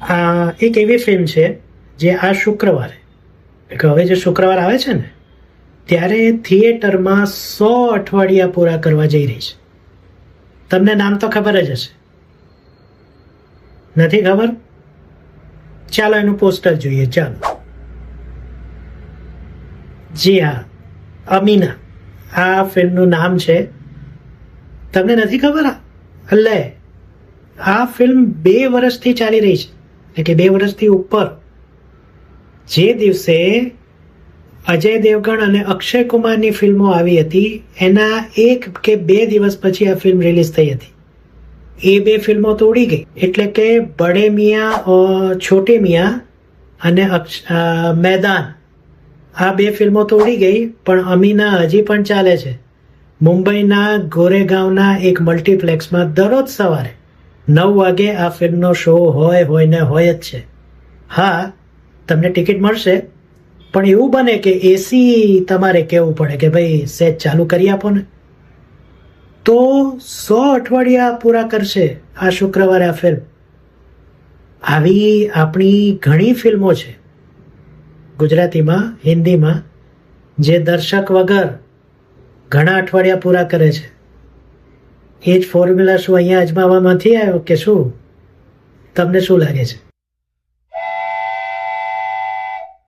આ એક એવી ફિલ્મ છે જે આ શુક્રવારે, હવે જે શુક્રવાર આવે છે ને ત્યારે થિયેટરમાં 100 અઠવાડિયા પૂરા કરવા જઈ રહી છે. તમને નામ તો ખબર જ હશે, નથી ખબર? ચાલો એનું પોસ્ટર જોઈએ. ચાલો. જી હા, અમીના આ ફિલ્મનું નામ છે. તમને નથી ખબર? લે, આ ફિલ્મ 2 વર્ષથી ચાલી રહી છે, એટલે કે 2 વર્ષથી ઉપર. જે દિવસે અજય દેવગણ અને અક્ષય કુમારની ફિલ્મો આવી હતી એના 1 કે 2 દિવસ પછી આ ફિલ્મ રિલીઝ થઈ હતી. એ 2 ફિલ્મો તો ઉડી ગઈ, એટલે કે બડે મિયાં ઓર છોટે મિયાં અને મેદાન, આ 2 ફિલ્મો તો ઉડી ગઈ, પણ અમીના હજી પણ ચાલે છે. મુંબઈના ગોરેગાંવના એક મલ્ટીપ્લેક્સમાં દરરોજ સવારે 9 વાગે આ ફિલ્મનો શો હોય ને હોય જ છે. હા, તમને ટિકિટ મળશે, પણ એવું બને કે એસી તમારે કહેવું પડે કે ભાઈ સેટ ચાલુ કરી આપો ને. તો 100 અઠવાડિયા પૂરા કરશે આ શુક્રવારે આ ફિલ્મ. આવી આપણી ઘણી ફિલ્મો છે ગુજરાતીમાં, હિન્દીમાં, જે દર્શક વગર ઘણા અઠવાડિયા પૂરા કરે છે. એ જ ફોર્મ્યુલા શું અહીંયા અજમાવવામાં નથી આવ્યો કે શું? તમને શું લાગે છે?